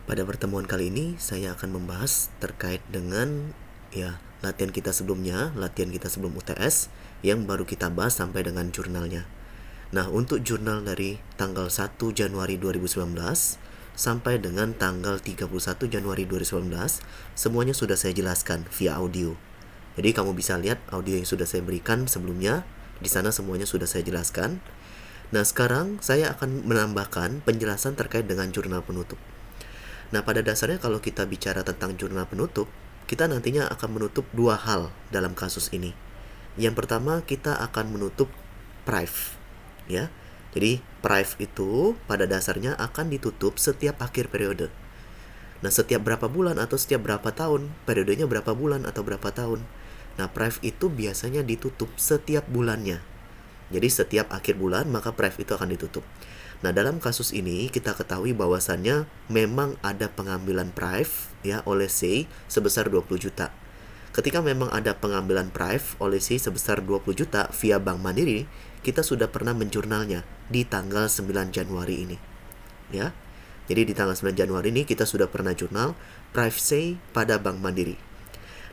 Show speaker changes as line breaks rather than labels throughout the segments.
Pada pertemuan kali ini saya akan membahas terkait dengan latihan kita sebelumnya, latihan kita sebelum UTS yang baru kita bahas sampai dengan jurnalnya. Nah, untuk jurnal dari tanggal 1 Januari 2019 sampai dengan tanggal 31 Januari 2019 semuanya sudah saya jelaskan via audio. Jadi kamu bisa lihat audio yang sudah saya berikan sebelumnya, di sana semuanya sudah saya jelaskan. Nah, sekarang saya akan menambahkan penjelasan terkait dengan jurnal penutup. Nah, pada dasarnya kalau kita bicara tentang jurnal penutup, kita nantinya akan menutup dua hal dalam kasus ini. Yang pertama, kita akan menutup prive, ya. Jadi, prive itu pada dasarnya akan ditutup setiap akhir periode. Nah, setiap berapa bulan atau setiap berapa tahun, periodenya berapa bulan atau berapa tahun. Nah, prive itu biasanya ditutup setiap bulannya. Jadi, setiap akhir bulan, maka prive itu akan ditutup. Nah, dalam kasus ini kita ketahui bahwasannya memang ada pengambilan prive oleh C sebesar 20 juta. Ketika memang ada pengambilan prive oleh C sebesar 20 juta via Bank Mandiri, kita sudah pernah menjurnalnya di tanggal 9 Januari ini. Ya. Jadi di tanggal 9 Januari ini kita sudah pernah jurnal prive C pada Bank Mandiri.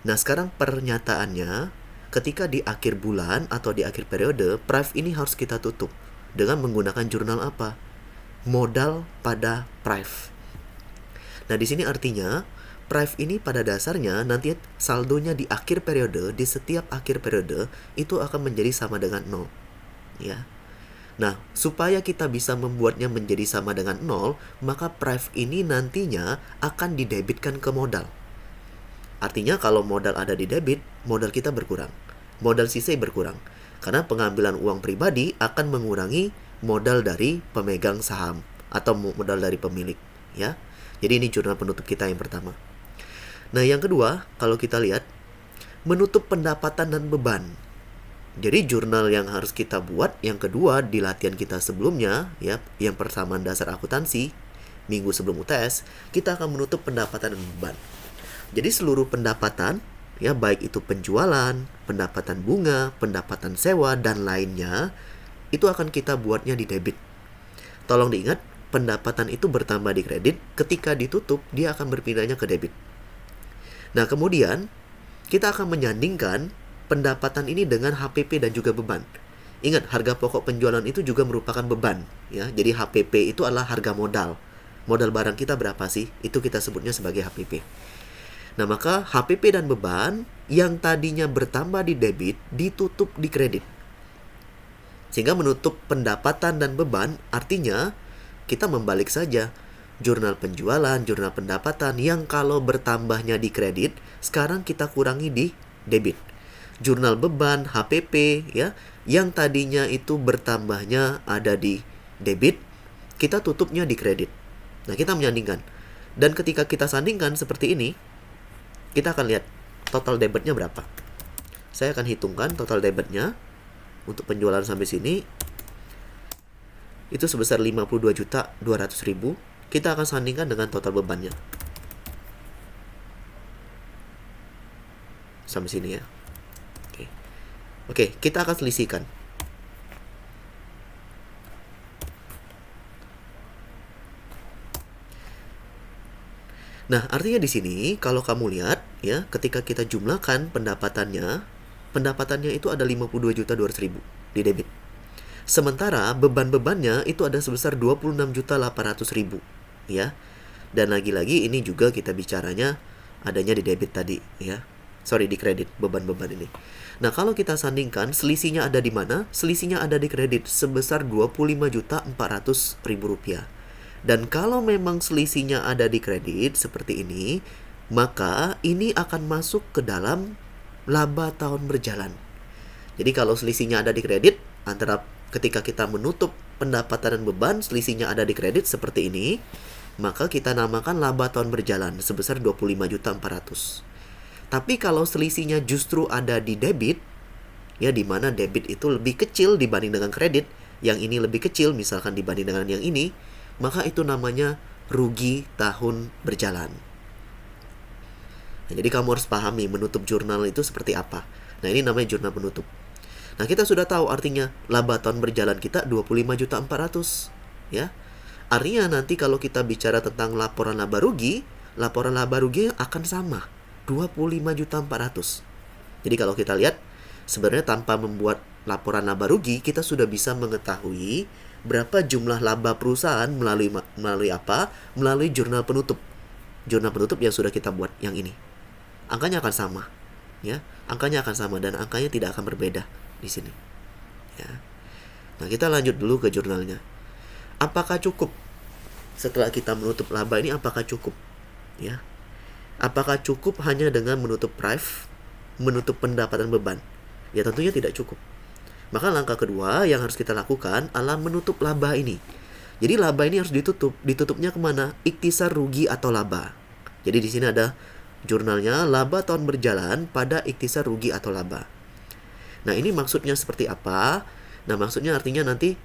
Nah, sekarang pernyataannya ketika di akhir bulan atau di akhir periode, prive ini harus kita tutup. Dengan menggunakan jurnal apa? Modal pada prive. Nah, di sini artinya prive ini pada dasarnya nanti saldonya di akhir periode, di setiap akhir periode itu akan menjadi sama dengan 0. Ya. Nah, supaya kita bisa membuatnya menjadi sama dengan 0, maka prive ini nantinya akan didebitkan ke modal. Artinya kalau modal ada di debit, modal kita berkurang. Modal sisa berkurang. Karena pengambilan uang pribadi akan mengurangi modal dari pemegang saham atau modal dari pemilik, ya. Jadi ini jurnal penutup kita yang pertama. Nah, yang kedua, kalau kita lihat menutup pendapatan dan beban. Jadi jurnal yang harus kita buat yang kedua di latihan kita sebelumnya, ya, yang persamaan dasar akuntansi minggu sebelum UTS, kita akan menutup pendapatan dan beban. Jadi seluruh pendapatan, ya, baik itu penjualan, pendapatan bunga, pendapatan sewa, dan lainnya, itu akan kita buatnya di debit. Tolong diingat, pendapatan itu bertambah di kredit, ketika ditutup, dia akan berpindahnya ke debit. Nah, kemudian, kita akan menyandingkan pendapatan ini dengan HPP dan juga beban. Ingat, harga pokok penjualan itu juga merupakan beban, ya. Jadi HPP itu adalah harga modal. Modal barang kita berapa sih? Itu kita sebutnya sebagai HPP. Nah, maka HPP dan beban yang tadinya bertambah di debit ditutup di kredit. Sehingga menutup pendapatan dan beban artinya kita membalik saja. Jurnal penjualan, jurnal pendapatan yang kalau bertambahnya di kredit, sekarang kita kurangi di debit. Jurnal beban, HPP, ya, yang tadinya itu bertambahnya ada di debit, kita tutupnya di kredit. Nah, kita menyandingkan. Dan ketika kita sandingkan seperti ini, kita akan lihat total debitnya berapa. Saya akan hitungkan total debitnya untuk penjualan sampai sini. Itu sebesar 52.200.000. Kita akan sandingkan dengan total bebannya. Sampai sini ya. Oke, kita akan selisihkan. Nah, artinya di sini kalau kamu lihat ya, ketika kita jumlahkan pendapatannya itu ada 52.200.000 di debit. Sementara beban-bebannya itu ada sebesar 26.800.000, ya. Dan lagi-lagi ini juga kita bicaranya adanya di debit tadi, ya. Sorry, di kredit beban-beban ini. Nah, kalau kita sandingkan selisihnya ada di mana? Selisihnya ada di kredit sebesar 25.400.000 rupiah. Dan kalau memang selisihnya ada di kredit seperti ini, maka ini akan masuk ke dalam laba tahun berjalan. Jadi kalau selisihnya ada di kredit, antara ketika kita menutup pendapatan dan beban, selisihnya ada di kredit seperti ini, maka kita namakan laba tahun berjalan sebesar 25.400.000. Tapi kalau selisihnya justru ada di debit, ya, di mana debit itu lebih kecil dibanding dengan kredit, yang ini lebih kecil misalkan dibanding dengan yang ini, maka itu namanya rugi tahun berjalan. Nah, jadi kamu harus pahami menutup jurnal itu seperti apa. Nah, ini namanya jurnal penutup. Nah, kita sudah tahu artinya laba tahun berjalan kita 25.400.000, ya. Artinya nanti kalau kita bicara tentang laporan laba rugi akan sama, 25.400.000. Jadi kalau kita lihat, sebenarnya tanpa membuat laporan laba rugi, kita sudah bisa mengetahui berapa jumlah laba perusahaan melalui apa? Melalui jurnal penutup. Jurnal penutup yang sudah kita buat yang ini. Angkanya akan sama, ya. Angkanya akan sama dan angkanya tidak akan berbeda di sini. Ya. Nah, kita lanjut dulu ke jurnalnya. Apakah cukup setelah kita menutup laba ini? Apakah cukup? Ya. Apakah cukup hanya dengan menutup prive, menutup pendapatan beban? Ya tentunya tidak cukup. Maka langkah kedua yang harus kita lakukan adalah menutup laba ini. Jadi laba ini harus ditutup. Ditutupnya kemana? Ikhtisar rugi atau laba. Jadi di sini ada jurnalnya, laba tahun berjalan pada ikhtisar rugi atau laba. Nah, ini maksudnya seperti apa? Nah, maksudnya artinya nanti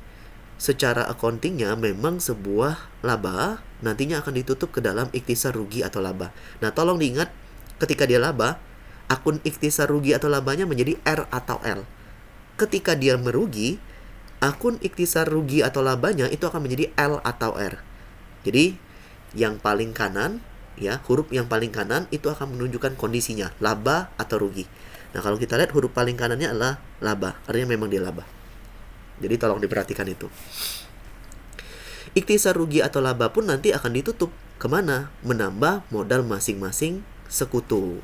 secara accountingnya memang sebuah laba nantinya akan ditutup ke dalam ikhtisar rugi atau laba. Nah, tolong diingat ketika dia laba, akun ikhtisar rugi atau labanya menjadi R atau L. Ketika dia merugi, akun ikhtisar rugi atau labanya itu akan menjadi L atau R. Jadi yang paling kanan, ya, huruf yang paling kanan itu akan menunjukkan kondisinya, laba atau rugi. Nah, kalau kita lihat huruf paling kanannya adalah laba, artinya memang dia laba. Jadi tolong diperhatikan itu. Ikhtisar rugi atau laba pun nanti akan ditutup kemana? Menambah modal masing-masing sekutu.